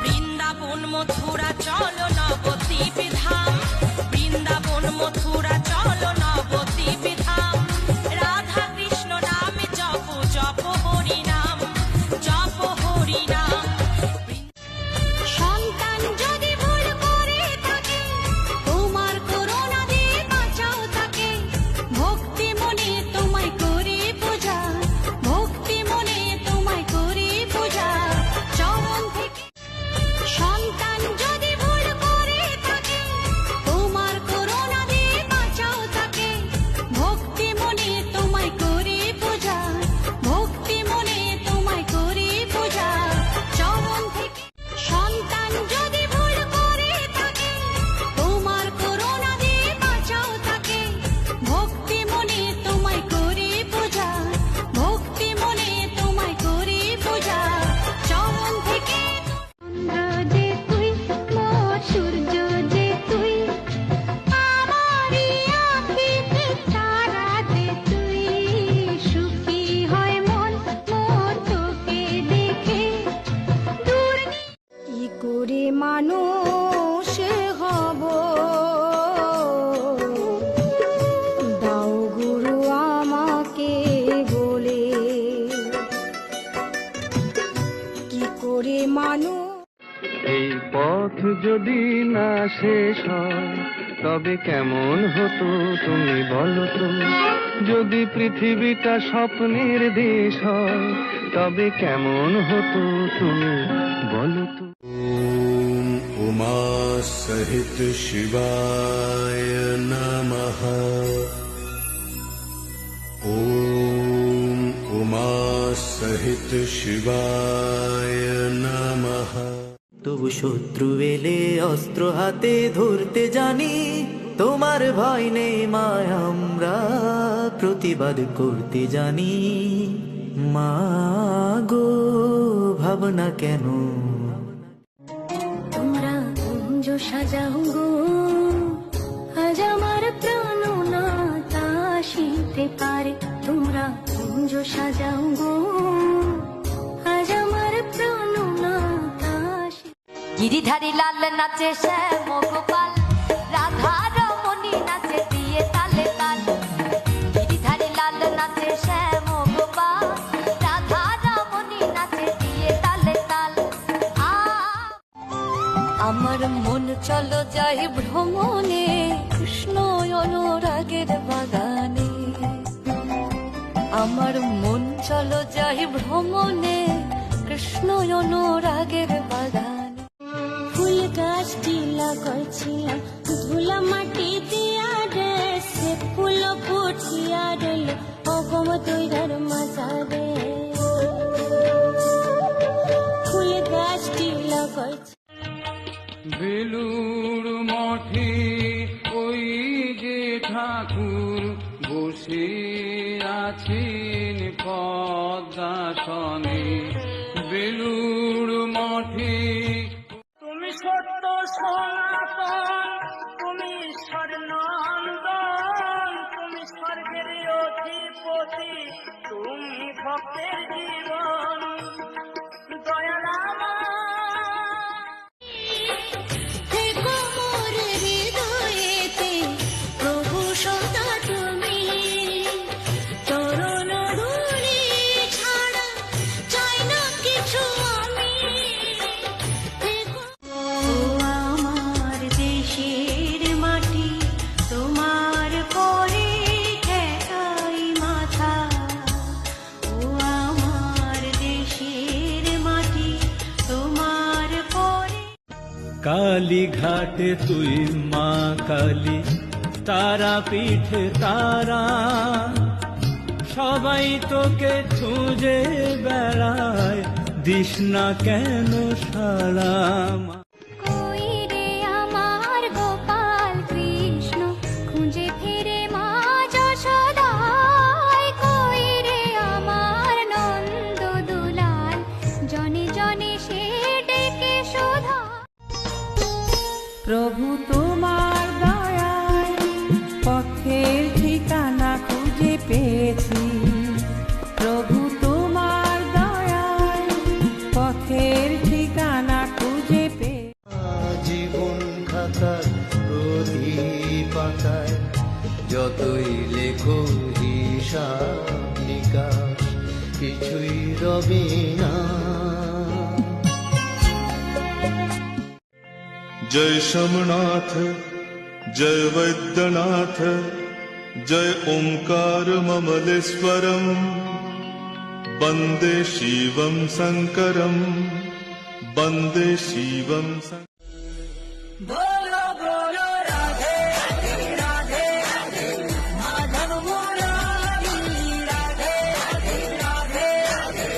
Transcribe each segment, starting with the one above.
বৃন্দাবন মথুরা চলো নবদ্বীপ ধাম, বৃন্দাবন মথুরা চলো নবদ্বীপ ধাম। রাধা কৃষ্ণ নামে জপ জপ হরি নাম, জপ হরি নাম। সন্তান যদি ভুল করে থাকে, তোমার করুণা দিয়ে বাঁচাও তাকে। ভক্তি মনে তোমায় করি পূজা, ভক্তি মনে তোমায় করি পূজা। চরণ থেকে সন্তান যদি ভুল করে থাকে, তোমার করুণা দিয়ে বাঁচাও তাকে। ভক্তি মনে তোমায় করি পূজা, ভক্তি মনে তোমায় করি পূজা। চরণ থেকে সন্তান যদি ভুল করে থাকে, তোমার করুণা দিয়ে বাঁচাও তাকে। ভক্তি মনে তোমায় করি পূজা, ভক্তি মনে তোমায় করি পূজা। চরণ থেকে চন্দ্র যে তুই, মোর সূর্য যে তুই, আমারই আঁখিতে তারা যে তুই। সুখী হয় মন মোর তোকে দেখে, দূর কি করে মানুষ হব, দাও গুরু আমাকে বলে। কি করে মানুষ এই পথ যদি না শেষ হয় তবে কেমন হতো তুমি বলো তো। যদি পৃথিবীটা স্বপ্নের দেশ হয় তবে কেমন হতো তুমি বলো তো। ओम उमा सहित शिवाय नमः। ओम उमा सहित शिवाय नमः। তবু শত্রু এলে অস্ত্র হাতে ধরতে জানি, তোমার ভয় নেই মা, আমরা প্রতিবাদ করতে জানি। মা গো ভাবনা কেন, তোমরা কুঞ্জ সাজাও গো, আজ আমার প্রাণ না তা আসিতে পারে। তোমরা কুঞ্জ সাজাও গো, আজ আমার প্রাণ না তা গিরিধারী লাল নাচে শ্যাম গোপাল, রাধা রমণী নাচে দিয়ে তালে তাল। গিরিধারী লাল নাচে শ্যাম গোপাল, রাধা রমণী নাচে দিয়ে তালে তাল। আমার মন চলো যাই ভ্রমণে, কৃষ্ণ অনুরাগের বাগানে। আমার মন চলো যাই ভ্রমণে, কৃষ্ণ অনুরাগের বাগানে। ফুল গাছটি লাগাইছিলাম, ধুলা মাটি দিয়া রে, সে ফুল ফুটিয়া রইল অগম তৈরার মাঝারে। ফুল গাছটি লাগাইছি বেলুর মঠে ওই যে ঠাকুর বসে আছেন পদ্মাসনে। বেলুর মঠে তুমি সত্য সনাতন, তুমি স্বর্ণন্দন, তুমি স্বর্গের অধিপতি, তুমি ভক্তের জীবন। দয়ালামা থেকো মোর হৃদয়েতে, প্রভু সদা তুমি। চরণ ধূলি ছাড়া চাই না কিছু আমি। থেকো ও আমার দেশের মাটি, তোমার করে ঠেকাই মাথা। ও আমার দেশের মাটি, তোমার করে। কালী ঘাটে তুই মা কালী, তারা পিঠে তারা, সবাই তোকে খুঁজে বেড়ায়, দিস না কেন সাড়া। কই রে আমার গোপাল কৃষ্ণ, খুঁজে ফিরে মা যশোদায়। কই রে আমার নন্দ দুলাল, জনে জনে সে ডেকে শোধা। প্রভু তোমার দয়ায় পথের ঠিকানা খুঁজে পেয়েছি। প্রভু তোমার দয়ায় পথের ঠিকানা খুঁজে রবে না। जय सोमनाथ जय वैद्यनाथ जय ओंकार ममलेश्वरम वंदे शिवम शंकरम वंदे शिवम बोलो बोलो राधे राधे राधे राधे माधव मुरारी राधे राधे राधे राधे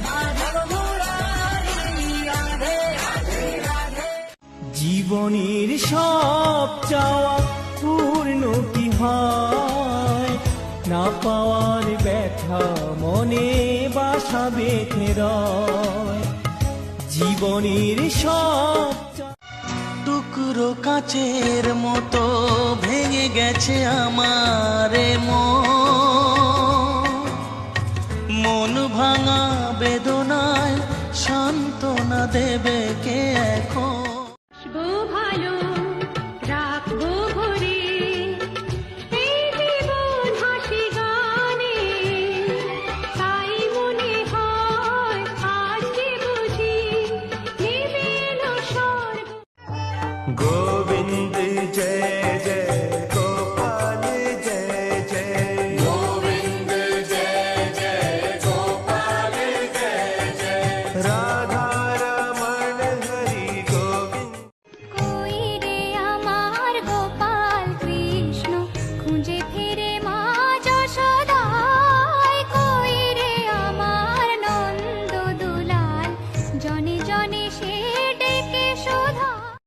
माधव मुरारी राधे राधे राधे। জীবনের সব চাওয়া পূর্ণ কি হয়, না পাওয়ার ব্যথা মনে বাসা বেঁধে রয়। জীবনের সব টুকরো কাচের মতো ভেঙে গেছে আমার মন ভাঙা বেদনায় সান্ত্বনা দেবে কে এখন? বাসবো ভালো, রাখবো ভরে, এই জীবন হাসি গানে, তাই মনে হয় আজ যে বুঝি নেমে এলো স্বর্গ। গো